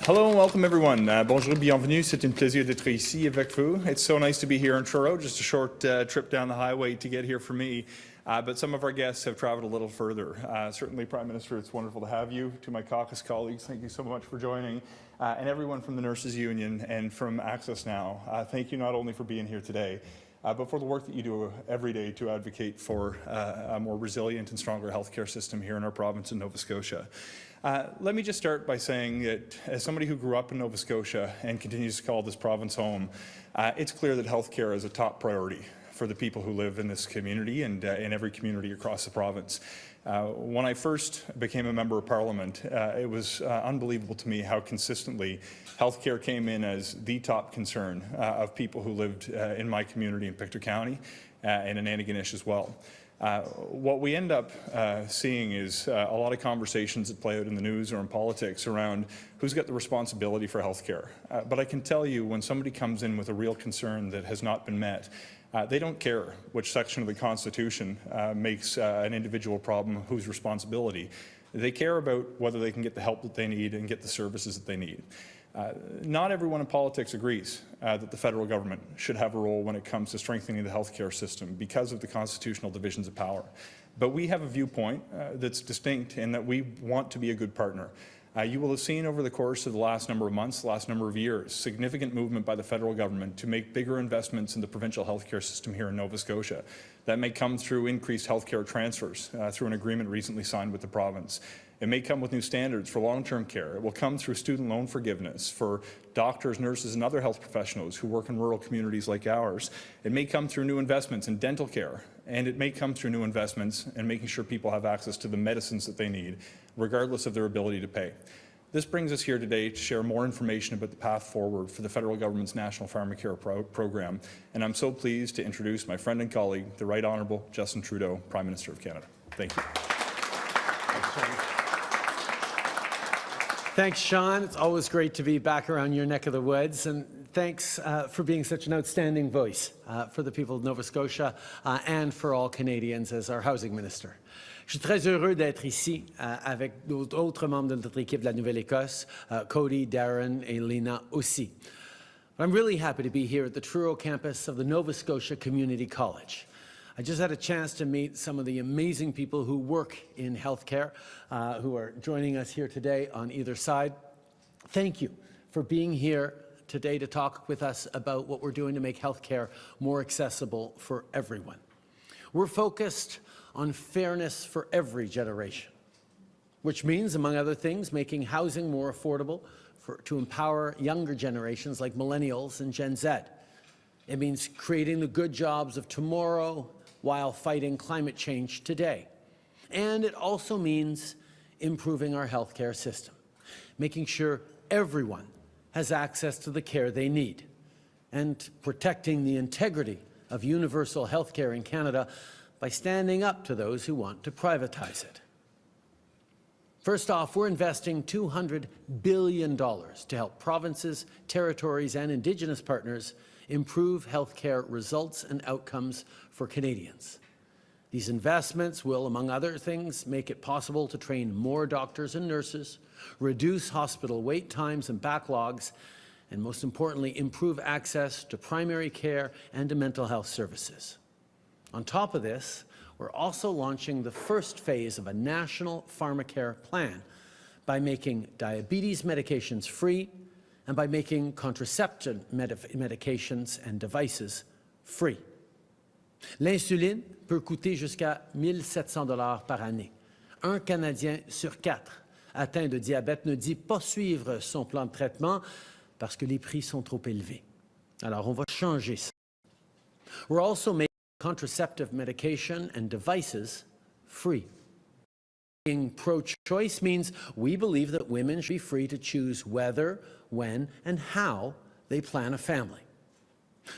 Hello and welcome everyone. Bonjour, bienvenue. C'est un plaisir d'être ici avec vous. It's so nice to be here in Truro. Just a short trip down the highway to get here for me. But some of our guests have traveled a little further. Certainly, Prime Minister, it's wonderful to have you. To my caucus colleagues, thank you so much for joining. And everyone from the Nurses Union and from Access Now, thank you not only for being here today, but for the work that you do every day to advocate for a more resilient and stronger healthcare system here in our province in Nova Scotia. Let me just start by saying that as somebody who grew up in Nova Scotia and continues to call this province home, it's clear that healthcare is a top priority for the people who live in this community and in every community across the province. When I first became a member of Parliament, it was unbelievable to me how consistently healthcare came in as the top concern of people who lived in my community in Pictou County and in Antigonish as well. What we end up seeing is a lot of conversations that play out in the news or in politics around who's got the responsibility for healthcare. But I can tell you, when somebody comes in with a real concern that has not been met, they don't care which section of the Constitution makes an individual problem whose responsibility. They care about whether they can get the help that they need and get the services that they need. Not everyone in politics agrees that the federal government should have a role when it comes to strengthening the healthcare system because of the constitutional divisions of power. But we have a viewpoint that's distinct in that we want to be a good partner. You will have seen over the course of the last number of months, the last number of years, significant movement by the federal government to make bigger investments in the provincial healthcare system here in Nova Scotia. That may come through increased healthcare transfers through an agreement recently signed with the province. It may come with new standards for long-term care. It will come through student loan forgiveness for doctors, nurses, and other health professionals who work in rural communities like ours. It may come through new investments in dental care, and it may come through new investments in making sure people have access to the medicines that they need, regardless of their ability to pay. This brings us here today to share more information about the path forward for the federal government's National Pharmacare program, and I'm so pleased to introduce my friend and colleague, the Right Honourable Justin Trudeau, Prime Minister of Canada. Thank you. Thanks, Sean. It's always great to be back around your neck of the woods, and thanks for being such an outstanding voice for the people of Nova Scotia and for all Canadians as our Housing Minister. Je suis très heureux d'être ici avec d'autres membres de notre équipe de la Nouvelle-Écosse, Cody, Darren et Lena aussi. But I'm really happy to be here at the Truro campus of the Nova Scotia Community College. I just had a chance to meet some of the amazing people who work in healthcare, who are joining us here today on either side. Thank you for being here today to talk with us about what we're doing to make healthcare more accessible for everyone. We're focused on fairness for every generation, which means, among other things, making housing more affordable to empower younger generations like millennials and Gen Z. It means creating the good jobs of tomorrow while fighting climate change today. And it also means improving our healthcare system, making sure everyone has access to the care they need, and protecting the integrity of universal healthcare in Canada by standing up to those who want to privatize it. First off, we're investing $200 billion to help provinces, territories, and Indigenous partners improve healthcare results and outcomes for Canadians. These investments will, among other things, make it possible to train more doctors and nurses, reduce hospital wait times and backlogs, and most importantly, improve access to primary care and to mental health services. On top of this, we're also launching the first phase of a national pharmacare plan by making diabetes medications free and by making contraceptive medications and devices free. L'insuline peut coûter jusqu'à 1 700 $ par année. Un Canadien sur 4 atteint de diabète ne dit pas suivre son plan de traitement parce que les prix sont trop élevés. Alors, on va changer ça. We're also making contraceptive medication and devices free. Being pro-choice means we believe that women should be free to choose whether, when, and how they plan a family.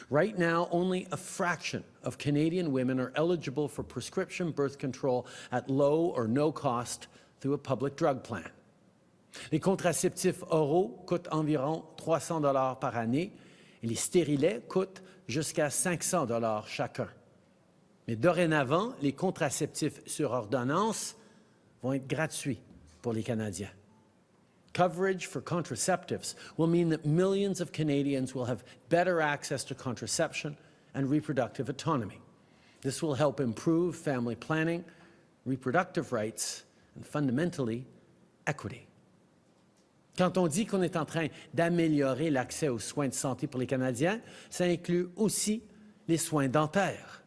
Right now, only a fraction of Canadian women are eligible for prescription birth control at low or no cost through a public drug plan. Les contraceptifs oraux coûtent environ 300 $ par année et les stérilets coûtent jusqu'à 500 $ chacun. Mais dorénavant, les contraceptifs sur ordonnance vont être gratuits pour les Canadiens. Coverage for contraceptives will mean that millions of Canadians will have better access to contraception and reproductive autonomy. This will help improve family planning, reproductive rights, and fundamentally, equity. Quand on dit qu'on est en train d'améliorer l'accès aux soins de santé pour les Canadiens, ça inclut aussi les soins dentaires.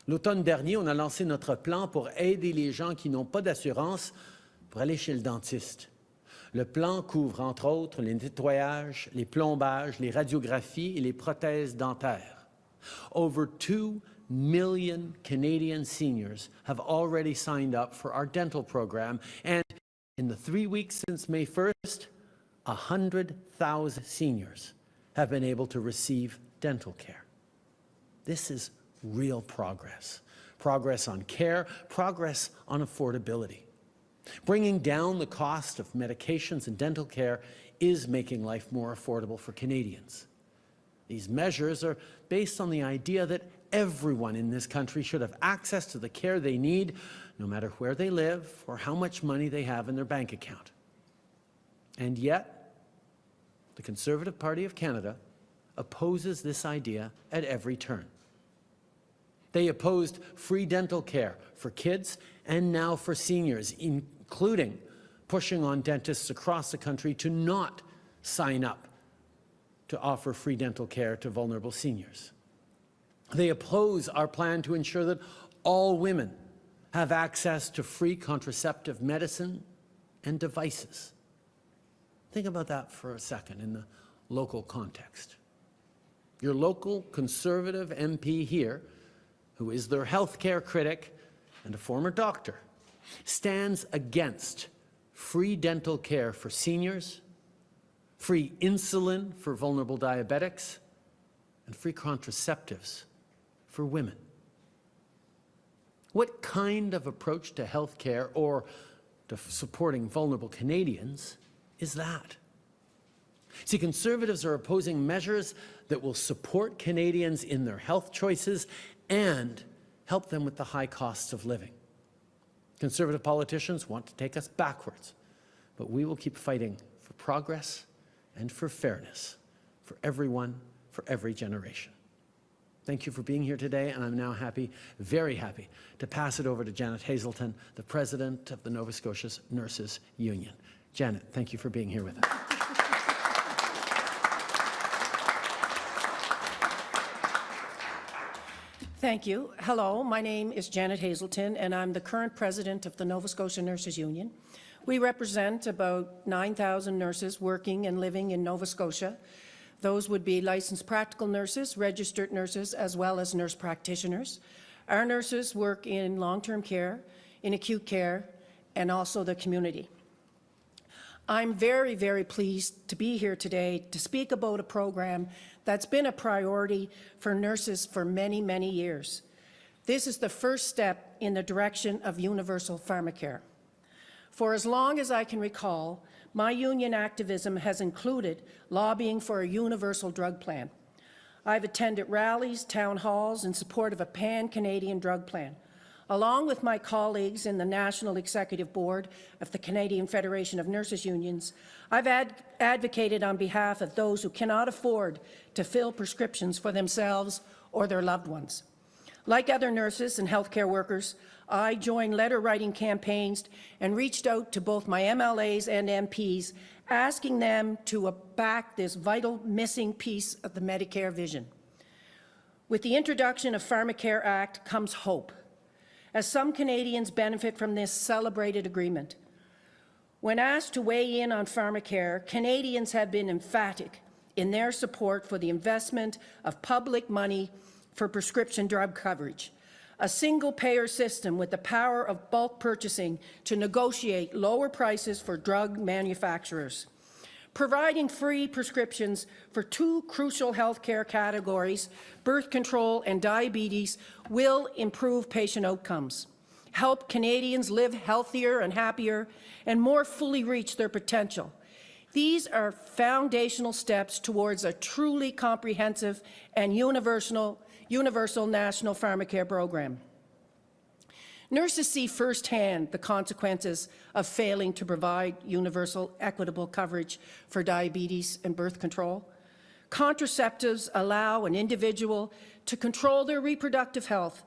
L'automne dernier, on a lancé notre plan pour aider les gens qui n'ont pas d'assurance pour aller chez le dentiste. Le plan couvre, entre autres, les nettoyages, les plombages, les radiographies et les prothèses dentaires. Over 2 million Canadian seniors have already signed up for our dental program, and in the 3 weeks since May 1st, 100,000 seniors have been able to receive dental care. This is real progress. Progress on care, progress on affordability. Bringing down the cost of medications and dental care is making life more affordable for Canadians. These measures are based on the idea that everyone in this country should have access to the care they need, no matter where they live or how much money they have in their bank account. And yet, the Conservative Party of Canada opposes this idea at every turn. They opposed free dental care for kids and now for seniors, including pushing on dentists across the country to not sign up to offer free dental care to vulnerable seniors. They oppose our plan to ensure that all women have access to free contraceptive medicine and devices. Think about that for a second in the local context. Your local Conservative MP here, who is their healthcare critic and a former doctor, stands against free dental care for seniors, free insulin for vulnerable diabetics, and free contraceptives for women. What kind of approach to health care or to supporting vulnerable Canadians is that? See, Conservatives are opposing measures that will support Canadians in their health choices and help them with the high costs of living. Conservative politicians want to take us backwards, but we will keep fighting for progress and for fairness for everyone, for every generation. Thank you for being here today, and I'm now happy, very happy, to pass it over to Janet Hazelton, the President of the Nova Scotia Nurses Union. Janet, thank you for being here with us. Thank you. Hello, my name is Janet Hazelton, and I'm the current president of the Nova Scotia Nurses Union. We represent about 9,000 nurses working and living in Nova Scotia. Those would be licensed practical nurses, registered nurses, as well as nurse practitioners. Our nurses work in long-term care, in acute care, and also the community. I'm very, very pleased to be here today to speak about a program that's been a priority for nurses for many, many years. This is the first step in the direction of universal pharmacare. For as long as I can recall, my union activism has included lobbying for a universal drug plan. I've attended rallies, town halls in support of a pan-Canadian drug plan. Along with my colleagues in the National Executive Board of the Canadian Federation of Nurses Unions, I've advocated on behalf of those who cannot afford to fill prescriptions for themselves or their loved ones. Like other nurses and healthcare workers, I joined letter-writing campaigns and reached out to both my MLAs and MPs, asking them to back this vital missing piece of the Medicare vision. With the introduction of Pharmacare Act comes hope, as some Canadians benefit from this celebrated agreement. When asked to weigh in on pharmacare, Canadians have been emphatic in their support for the investment of public money for prescription drug coverage, a single-payer system with the power of bulk purchasing to negotiate lower prices for drug manufacturers. Providing free prescriptions for two crucial healthcare categories, birth control and diabetes, will improve patient outcomes, help Canadians live healthier and happier, and more fully reach their potential. These are foundational steps towards a truly comprehensive and universal national pharmacare program. Nurses see firsthand the consequences of failing to provide universal equitable coverage for diabetes and birth control. Contraceptives allow an individual to control their reproductive health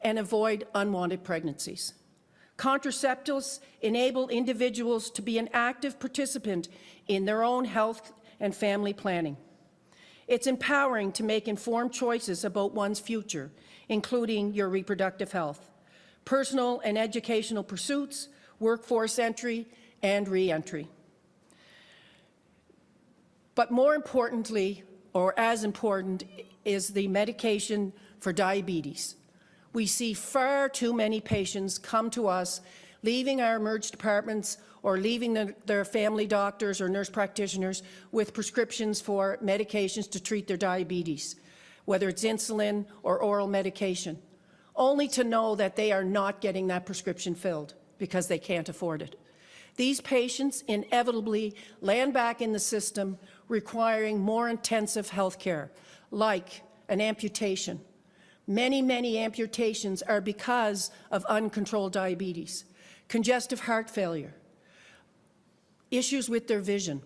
and avoid unwanted pregnancies. Contraceptives enable individuals to be an active participant in their own health and family planning. It's empowering to make informed choices about one's future, including your reproductive health, personal and educational pursuits, workforce entry, and re-entry. But more importantly, or as important, is the medication for diabetes. We see far too many patients come to us leaving our emergency departments or leaving their family doctors or nurse practitioners with prescriptions for medications to treat their diabetes, whether it's insulin or oral medication, only to know that they are not getting that prescription filled because they can't afford it. These patients inevitably land back in the system requiring more intensive health care, like an amputation. Many, many amputations are because of uncontrolled diabetes, congestive heart failure, issues with their vision.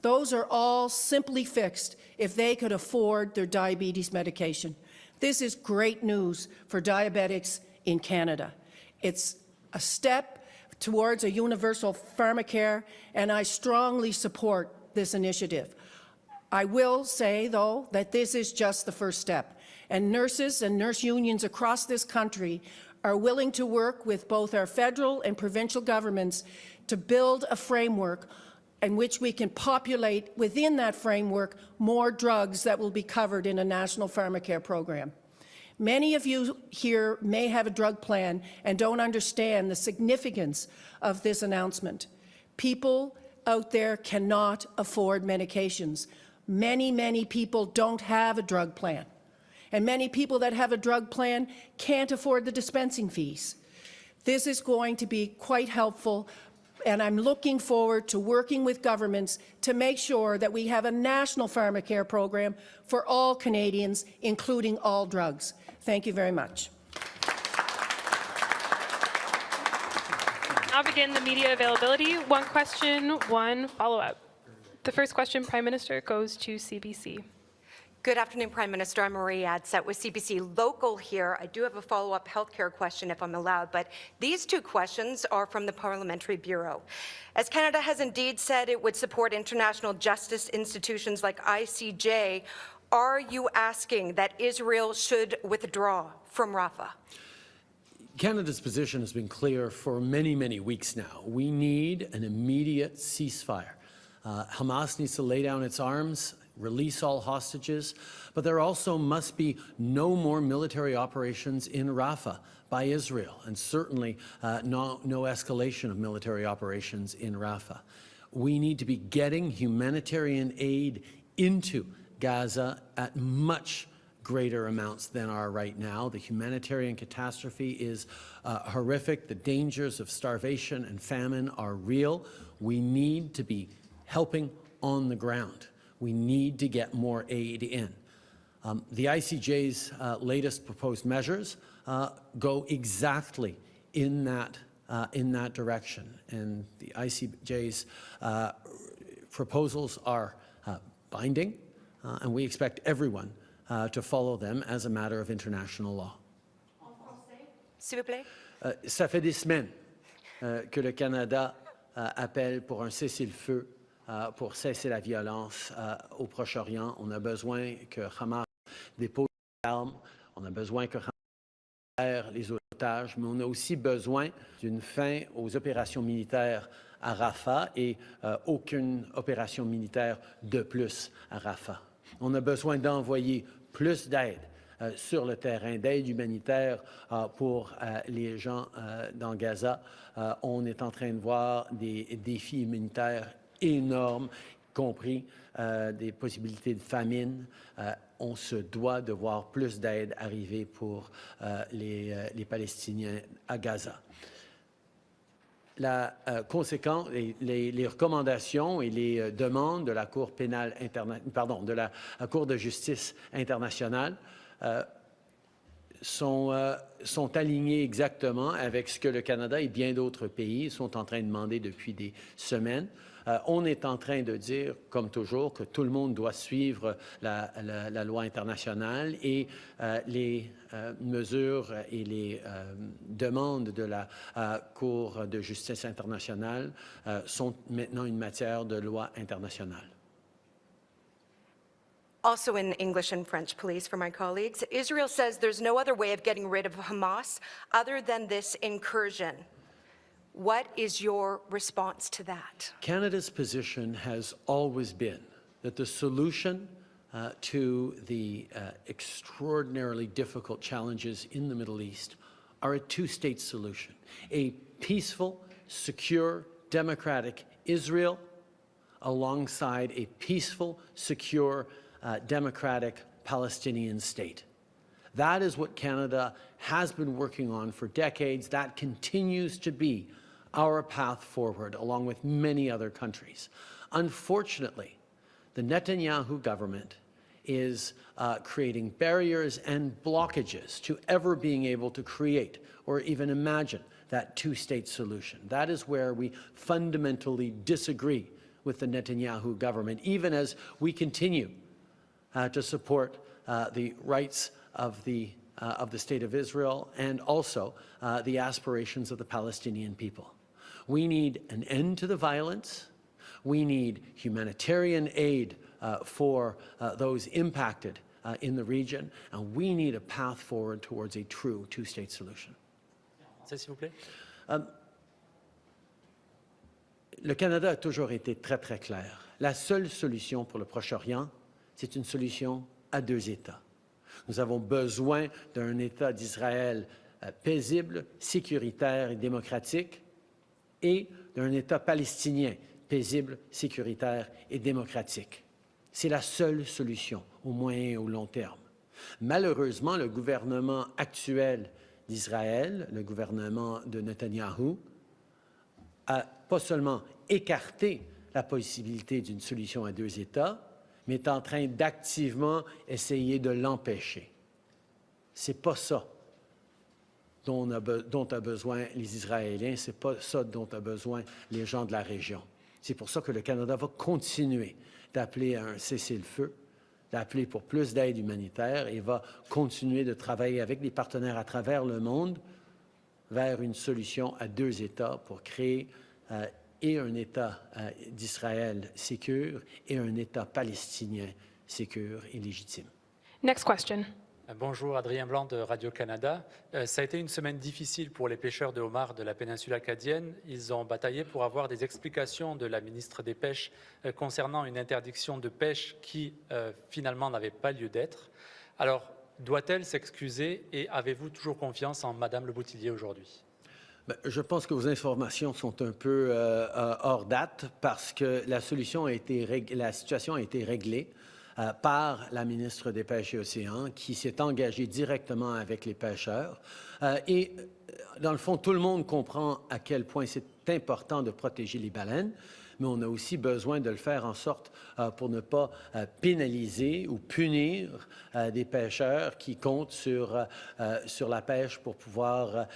Those are all simply fixed if they could afford their diabetes medication. This is great news for diabetics in Canada. It's a step towards a universal pharmacare, and I strongly support this initiative. I will say, though, that this is just the first step, and nurses and nurse unions across this country are willing to work with both our federal and provincial governments to build a framework in which we can populate within that framework more drugs that will be covered in a national pharmacare program. Many of you here may have a drug plan and don't understand the significance of this announcement. People out there cannot afford medications. Many, many people don't have a drug plan. And many people that have a drug plan can't afford the dispensing fees. This is going to be quite helpful, and I'm looking forward to working with governments to make sure that we have a national pharmacare program for all Canadians, including all drugs. Thank you very much. I'll begin the media availability. One question, one follow-up. The first question, Prime Minister, goes to CBC. Good afternoon, Prime Minister. I'm Marie Adsett with CBC Local here. I do have a follow-up healthcare question, if I'm allowed, but these two questions are from the Parliamentary Bureau. As Canada has indeed said it would support international justice institutions like ICJ, are you asking that Israel should withdraw from Rafah? Canada's position has been clear for many, many weeks now. We need an immediate ceasefire. Hamas needs to lay down its arms, release all hostages, but there also must be no more military operations in Rafah by Israel, and certainly no escalation of military operations in Rafah. We need to be getting humanitarian aid into Gaza at much greater amounts than are right now. The humanitarian catastrophe is horrific. The dangers of starvation and famine are real. We need to be helping on the ground. We need to get more aid in. The ICJ's latest proposed measures go exactly in that direction, and the ICJ's proposals are binding, and we expect everyone to follow them as a matter of international law. S'il vous plaît. Ça fait des semaines que le Canada appelle pour un cessez-le-feu pour cesser la violence au Proche-Orient. On a besoin que Hamas dépose les armes, on a besoin que Hamas libère les otages, mais on a aussi besoin d'une fin aux opérations militaires à Rafah et aucune opération militaire de plus à Rafah. On a besoin d'envoyer plus d'aide sur le terrain, d'aide humanitaire pour les gens dans Gaza. On est en train de voir des défis humanitaires énormes, y compris des possibilités de famine. On se doit de voir plus d'aide arriver pour les Palestiniens à Gaza. La conséquence, les recommandations et les demandes de la Cour pénale de la Cour de justice internationale sont alignés exactement avec ce que le Canada et bien d'autres pays sont en train de demander depuis des semaines. On est en train de dire, comme toujours, que tout le monde doit suivre la loi internationale et les mesures et les demandes de la Cour de justice internationale sont maintenant une matière de loi internationale. Also in English and French, please, for my colleagues. Israel says there's no other way of getting rid of Hamas other than this incursion. What is your response to that? Canada's position has always been that the solution to the extraordinarily difficult challenges in the Middle East are a two-state solution, a peaceful, secure, democratic Israel alongside a peaceful, secure, democratic Palestinian state. That is what Canada has been working on for decades. That continues to be our path forward, along with many other countries. Unfortunately, the Netanyahu government is creating barriers and blockages to ever being able to create or even imagine that two-state solution. That is where we fundamentally disagree with the Netanyahu government, even as we continue to support the rights of the State of Israel and also the aspirations of the Palestinian people. We need an end to the violence. We need humanitarian aid for those impacted in the region, and we need a path forward towards a true two-state solution. S'il vous plaît. Le Canada a toujours été très, très clair. La seule solution pour le Proche-Orient, c'est une solution à deux États. Nous avons besoin d'un État d'Israël paisible, sécuritaire et démocratique, et d'un État palestinien paisible, sécuritaire et démocratique. C'est la seule solution au moyen et au long terme. Malheureusement, le gouvernement actuel d'Israël, le gouvernement de Netanyahou, a pas seulement écarté la possibilité d'une solution à deux États, mais est en train d'activement essayer de l'empêcher. C'est pas ça dont ont besoin les Israéliens, c'est pas ça dont ont besoin les gens de la région. C'est pour ça que le Canada va continuer d'appeler à un cessez-le-feu, d'appeler pour plus d'aide humanitaire et va continuer de travailler avec des partenaires à travers le monde vers une solution à deux États pour créer et un État d'Israël sécure et un État palestinien sécure et légitime. Next question. Bonjour, Adrien Blanc de Radio-Canada. Ça a été une semaine difficile pour les pêcheurs de homards de la péninsule acadienne. Ils ont bataillé pour avoir des explications de la ministre des Pêches concernant une interdiction de pêche qui finalement n'avait pas lieu d'être. Alors, doit-elle s'excuser et avez-vous toujours confiance en Madame Le Boutillier aujourd'hui? Je pense que vos informations sont un peu hors date parce que la situation a été réglée par la ministre des Pêches et Océans qui s'est engagée directement avec les pêcheurs. Et dans le fond, tout le monde comprend à quel point c'est important de protéger les baleines, mais on a aussi besoin de le faire en sorte pour ne pas pénaliser ou punir des pêcheurs qui comptent sur la pêche pour pouvoir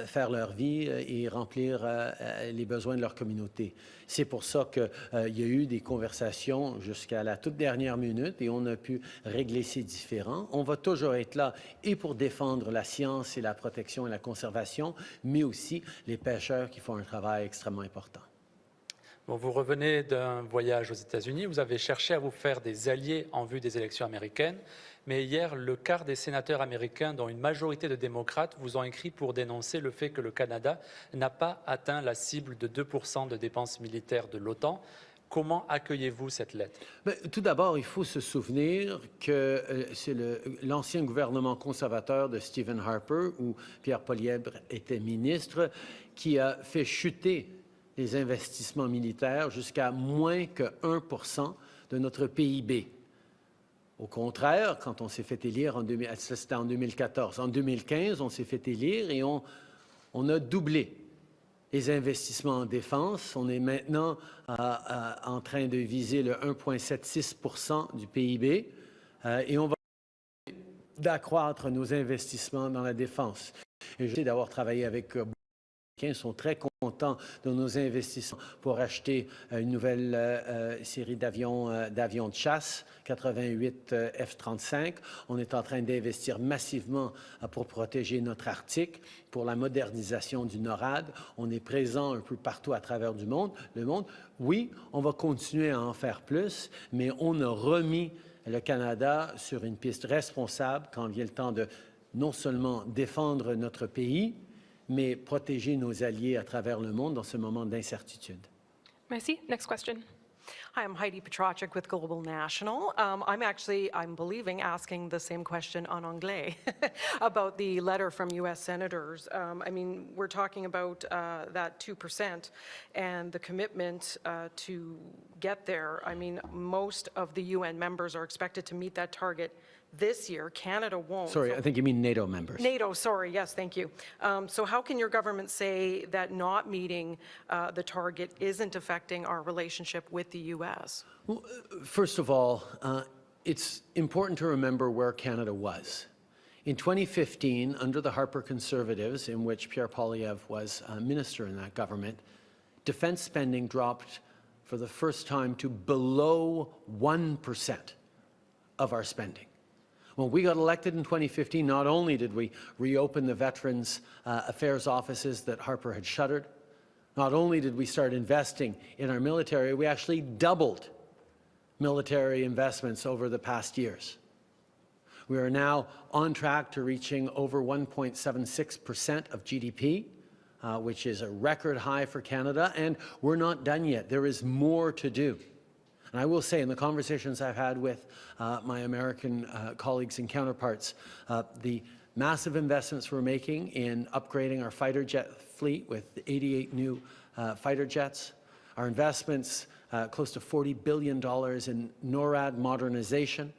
faire leur vie et remplir les besoins de leur communauté. C'est pour ça qu'il y a eu des conversations jusqu'à la toute dernière minute et on a pu régler ces différends. On va toujours être là et pour défendre la science et la protection et la conservation, mais aussi les pêcheurs qui font un travail extrêmement important. Bon, vous revenez d'un voyage aux États-Unis, vous avez cherché à vous faire des alliés en vue des élections américaines, mais hier, le quart des sénateurs américains, dont une majorité de démocrates, vous ont écrit pour dénoncer le fait que le Canada n'a pas atteint la cible de 2% de dépenses militaires de l'OTAN. Comment accueillez-vous cette lettre? Tout d'abord, il faut se souvenir que c'est l'ancien gouvernement conservateur de Stephen Harper, où Pierre Poilievre était ministre, qui a fait chuter les investissements militaires jusqu'à moins que 1% de notre PIB. Au contraire, quand on s'est fait élire, c'était en 2014. En 2015, on s'est fait élire et on a doublé les investissements en défense. On est maintenant en train de viser le 1,76% du PIB et on va d'accroître nos investissements dans la défense. Et je sais d'avoir travaillé avec Ils sont très contents de nos investissements pour acheter une nouvelle série d'avions de chasse, 88 F-35. On est en train d'investir massivement pour protéger notre Arctique, pour la modernisation du NORAD. On est présent un peu partout à travers le monde. Oui, on va continuer à en faire plus, mais on a remis le Canada sur une piste responsable quand vient le temps de non seulement défendre notre pays, mais protéger nos alliés à travers le monde dans ce moment d'incertitude. Merci. Next question. Hi, I'm Heidi Petrachik with Global National. I'm believing, asking the same question en anglais about the letter from U.S. senators. I mean, we're talking about that 2% and the commitment to get there. I mean, most of the UN members are expected to meet that target this year. Canada won't. Sorry, I think you mean NATO members. NATO, sorry, yes, thank you. So how can your government say that not meeting the target isn't affecting our relationship with the U.S.? Well, first of all, it's important to remember where Canada was. In 2015, under the Harper Conservatives, in which Pierre Poilievre was minister in that government, defense spending dropped for the first time to below 1% of our spending. When we got elected in 2015, not only did we reopen the Veterans Affairs offices that Harper had shuttered, not only did we start investing in our military, we actually doubled military investments over the past years. We are now on track to reaching over 1.76% of GDP, which is a record high for Canada, and we're not done yet. There is more to do. And I will say, in the conversations I've had with my American colleagues and counterparts, the massive investments we're making in upgrading our fighter jet fleet with 88 new fighter jets, our investments close to $40 billion in NORAD modernization,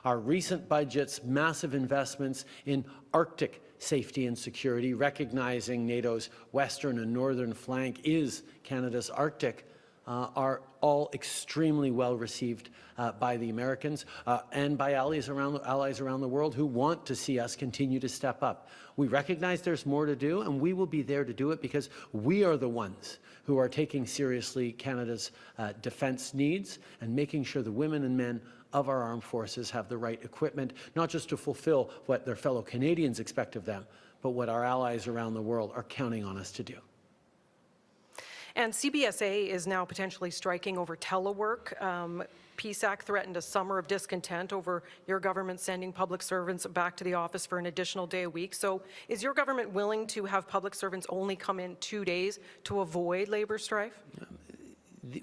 our recent budget's massive investments in Arctic safety and security, recognizing NATO's western and northern flank is Canada's Arctic, are all extremely well received by the Americans and by allies around the world who want to see us continue to step up. We recognize there's more to do, and we will be there to do it because we are the ones who are taking seriously Canada's defense needs and making sure the women and men of our armed forces have the right equipment, not just to fulfill what their fellow Canadians expect of them, but what our allies around the world are counting on us to do. And CBSA is now potentially striking over telework. PSAC threatened a summer of discontent over your government sending public servants back to the office for an additional day a week. So is your government willing to have public servants only come in 2 days to avoid labor strife?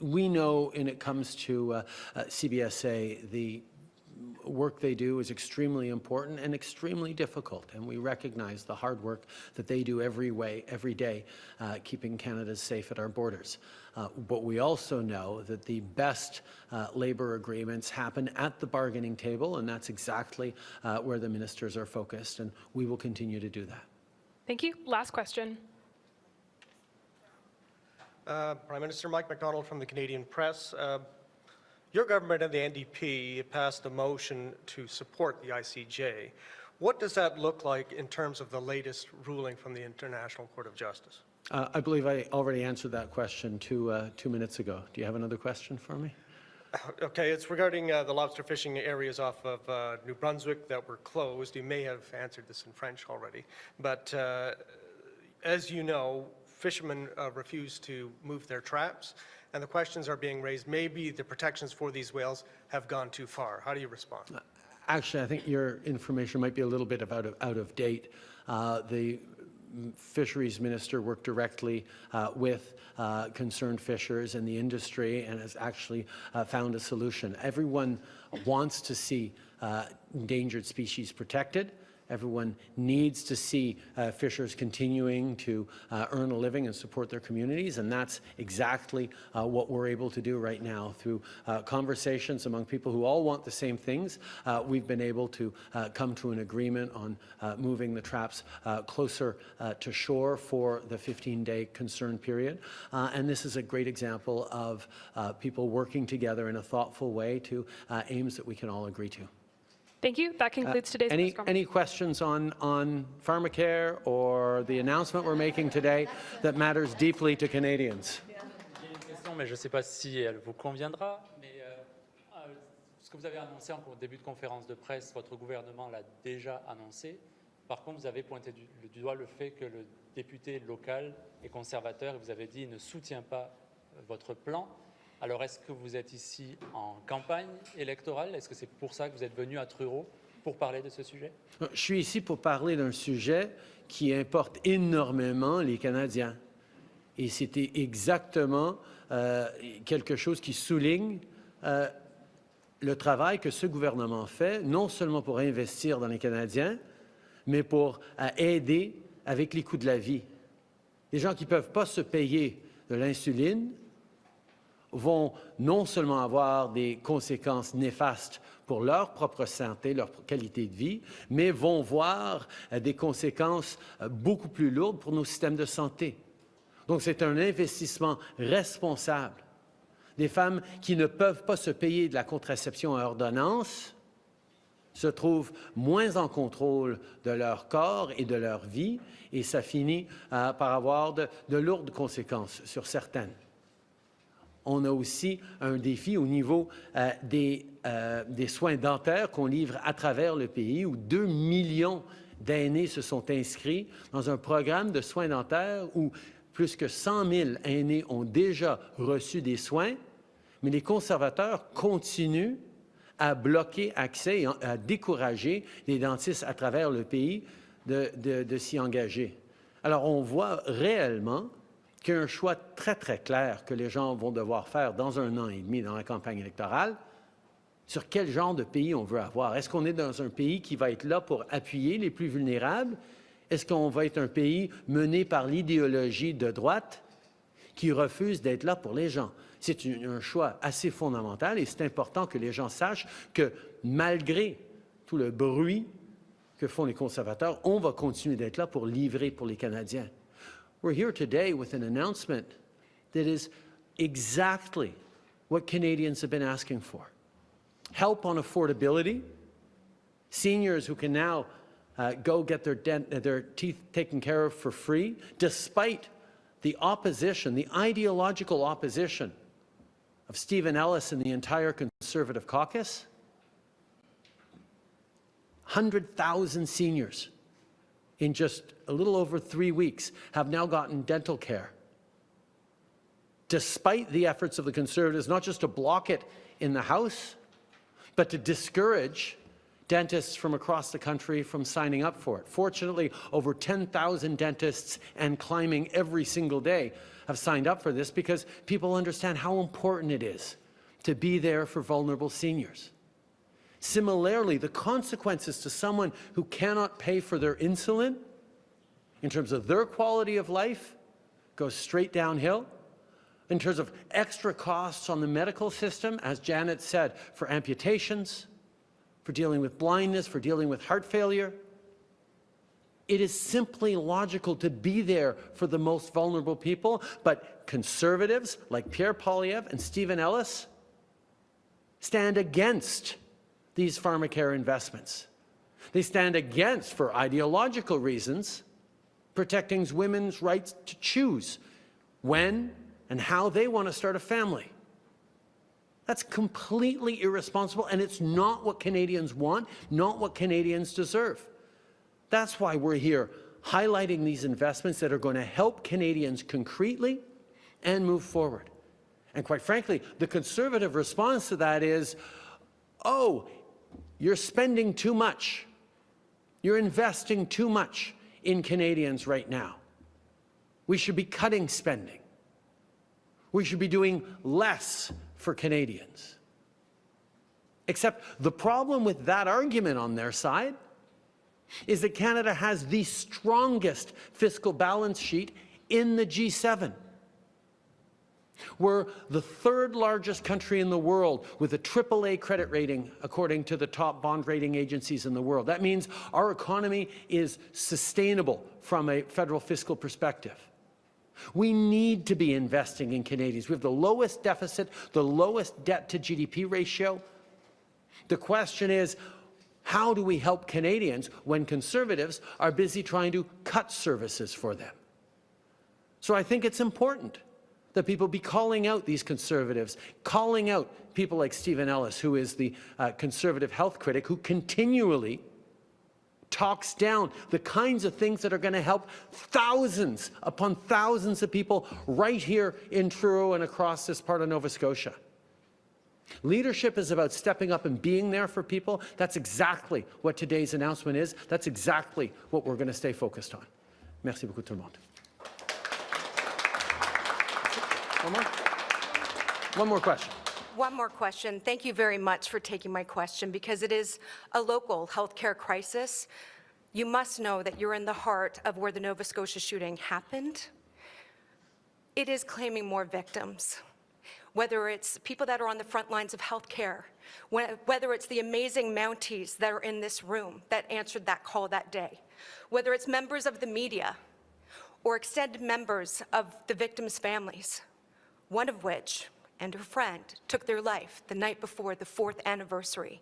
We know when it comes to CBSA, the work they do is extremely important and extremely difficult, and we recognize the hard work that they do every day, keeping Canada safe at our borders. But we also know that the best labor agreements happen at the bargaining table, and that's exactly where the ministers are focused, and we will continue to do that. Thank you. Last question. Prime Minister Mike MacDonald from the Canadian Press. Your government and the NDP passed a motion to support the ICJ. What does that look like in terms of the latest ruling from the International Court of Justice? I believe I already answered that question 2 minutes ago. Do you have another question for me? Okay, it's regarding the lobster fishing areas off of New Brunswick that were closed. You may have answered this in French already, but as you know, fishermen refuse to move their traps, and the questions are being raised. Maybe the protections for these whales have gone too far. How do you respond? Actually, I think your information might be a little bit out of date. The fisheries minister worked directly with concerned fishers and the industry and has actually found a solution. Everyone wants to see endangered species protected. Everyone needs to see fishers continuing to earn a living and support their communities, and that's exactly what we're able to do right now through conversations among people who all want the same things. We've been able to come to an agreement on moving the traps closer to shore for the 15-day concern period, and this is a great example of people working together in a thoughtful way to aims that we can all agree to. Thank you. That concludes today's press conference. Any questions on pharmacare or the announcement we're making today that matters deeply to Canadians? J'ai une question, mais je ne sais pas si elle vous conviendra. Mais ce que vous avez annoncé en début de conférence de presse, votre gouvernement l'a déjà annoncé. Par contre, vous avez pointé du doigt le fait que le député local est conservateur et vous avez dit qu'il ne soutient pas votre plan. Alors, est-ce que vous êtes ici en campagne électorale? Est-ce que c'est pour ça que vous êtes venu à Truro pour parler de ce sujet? Je suis ici pour parler d'un sujet qui importe énormément les Canadiens. Et c'était exactement quelque chose qui souligne le travail que ce gouvernement fait, non seulement pour investir dans les Canadiens, mais pour aider avec les coûts de la vie. Les gens qui ne peuvent pas se payer de l'insuline vont non seulement avoir des conséquences néfastes pour leur propre santé, leur qualité de vie, mais vont voir des conséquences beaucoup plus lourdes pour nos systèmes de santé. Donc, c'est un investissement responsable. Des femmes qui ne peuvent pas se payer de la contraception à ordonnance se trouvent moins en contrôle de leur corps et de leur vie, et ça finit par avoir de lourdes conséquences sur certaines. On a aussi un défi au niveau des soins dentaires qu'on livre à travers le pays, où 2 millions d'aînés se sont inscrits dans un programme de soins dentaires où plus que 100 000 aînés ont déjà reçu des soins, mais les conservateurs continuent à bloquer accès et à décourager les dentistes à travers le pays de s'y engager. Alors, on voit réellement qu'il y a un choix très, très clair que les gens vont devoir faire dans 1 an et demi dans la campagne électorale sur quel genre de pays on veut avoir. Est-ce qu'on est dans un pays qui va être là pour appuyer les plus vulnérables? Est-ce qu'on va être un pays mené par l'idéologie de droite qui refuse d'être là pour les gens? C'est un choix assez fondamental et c'est important que les gens sachent que malgré tout le bruit que font les conservateurs, on va continuer d'être là pour livrer pour les Canadiens. We're here today with an announcement that is exactly what Canadians have been asking for. Help on affordability, seniors who can now go get their teeth taken care of for free, despite the opposition, the ideological opposition of Stephen Ellis and the entire Conservative caucus. 100,000 seniors in just a little over 3 weeks have now gotten dental care, despite the efforts of the Conservatives, not just to block it in the House, but to discourage dentists from across the country from signing up for it. Fortunately, over 10,000 dentists and climbing every single day have signed up for this because people understand how important it is to be there for vulnerable seniors. Similarly, the consequences to someone who cannot pay for their insulin in terms of their quality of life goes straight downhill. In terms of extra costs on the medical system, as Janet said, for amputations, for dealing with blindness, for dealing with heart failure, it is simply logical to be there for the most vulnerable people, but Conservatives like Pierre Poilievre and Stephen Ellis stand against these pharmacare investments. They stand against, for ideological reasons, protecting women's rights to choose when and how they want to start a family. That's completely irresponsible, and it's not what Canadians want, not what Canadians deserve. That's why we're here highlighting these investments that are going to help Canadians concretely and move forward. And quite frankly, the Conservative response to that is, oh, you're spending too much. You're investing too much in Canadians right now. We should be cutting spending. We should be doing less for Canadians. Except the problem with that argument on their side is that Canada has the strongest fiscal balance sheet in the G7. We're the 3rd largest country in the world with a AAA credit rating, according to the top bond rating agencies in the world. That means our economy is sustainable from a federal fiscal perspective. We need to be investing in Canadians. We have the lowest deficit, the lowest debt to GDP ratio. The question is, How do we help Canadians when Conservatives are busy trying to cut services for them? So I think it's important that people be calling out these Conservatives, calling out people like Stephen Ellis, who is the Conservative health critic, who continually talks down the kinds of things that are going to help thousands upon thousands of people right here in Truro and across this part of Nova Scotia. Leadership is about stepping up and being there for people. That's exactly what today's announcement is. That's exactly what we're going to stay focused on. Merci beaucoup tout le monde. One more question. One more question. Thank you very much for taking my question, because it is a local healthcare crisis. You must know that you're in the heart of where the Nova Scotia shooting happened. It is claiming more victims, whether it's people that are on the front lines of healthcare, whether it's the amazing Mounties that are in this room that answered that call that day, whether it's members of the media or extended members of the victims' families, one of which and her friend took their life the night before the 4th anniversary.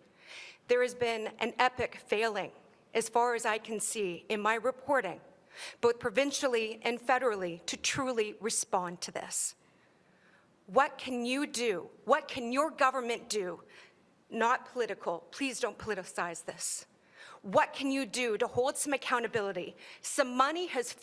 There has been an epic failing, as far as I can see in my reporting, both provincially and federally, to truly respond to this. What can you do? What can your government do? Not political. Please don't politicize this. What can you do to hold some accountability? Some money has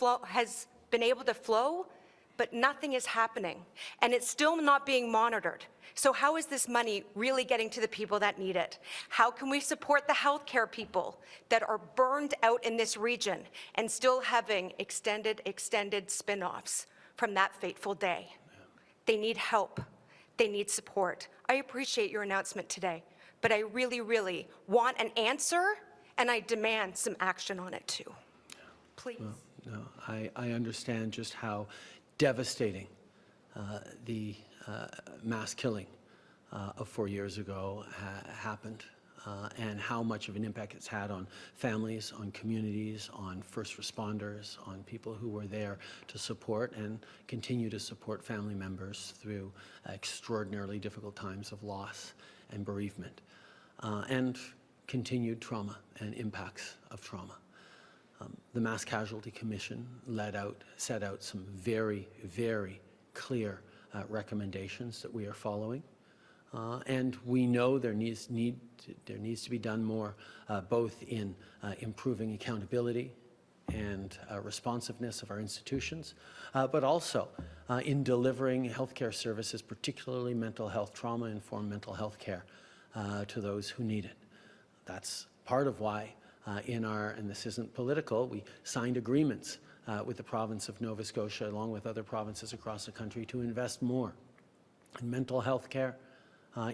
been able to flow, but nothing is happening, and it's still not being monitored. So how is this money really getting to the people that need it? How can we support the healthcare people that are burned out in this region and still having extended spin-offs from that fateful day? They need help. They need support. I appreciate your announcement today, but I really, really want an answer, and I demand some action on it too. Please. Well, no, I understand just how devastating the mass killing of 4 years ago happened, and how much of an impact it's had on families, on communities, on first responders, on people who were there to support and continue to support family members through extraordinarily difficult times of loss and bereavement, and continued trauma and impacts of trauma. The Mass Casualty Commission set out some very, very clear recommendations that we are following. And we know there needs to be done more, both in improving accountability and responsiveness of our institutions, but also in delivering healthcare services, particularly mental health, trauma-informed mental health care, to those who need it. That's part of why and this isn't political, we signed agreements with the province of Nova Scotia, along with other provinces across the country, to invest more in mental health care,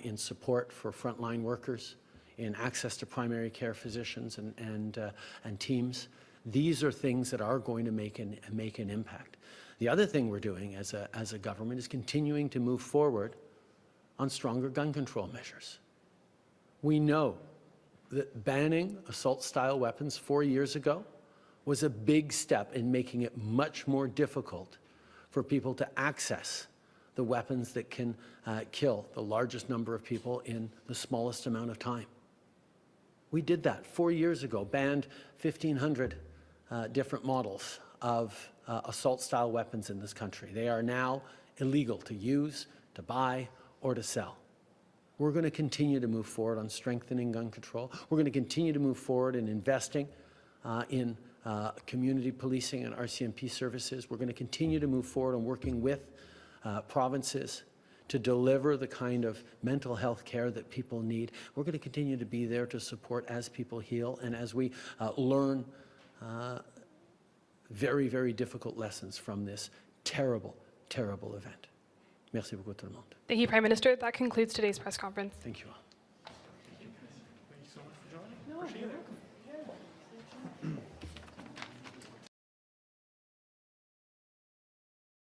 in support for frontline workers, in access to primary care physicians and teams. These are things that are going to make an impact. The other thing we're doing as a government is continuing to move forward on stronger gun control measures. We know that banning assault-style weapons 4 years ago was a big step in making it much more difficult for people to access the weapons that can kill the largest number of people in the smallest amount of time. We did that 4 years ago, banned 1,500 different models of assault-style weapons in this country. They are now illegal to use, to buy, or to sell. We're going to continue to move forward on strengthening gun control. We're going to continue to move forward in investing in community policing and RCMP services. We're going to continue to move forward on working with provinces to deliver the kind of mental health care that people need. We're going to continue to be there to support as people heal and as we learn very, very difficult lessons from this terrible, terrible event. Merci beaucoup tout le monde. Thank you, Prime Minister. That concludes today's press conference. Thank you all.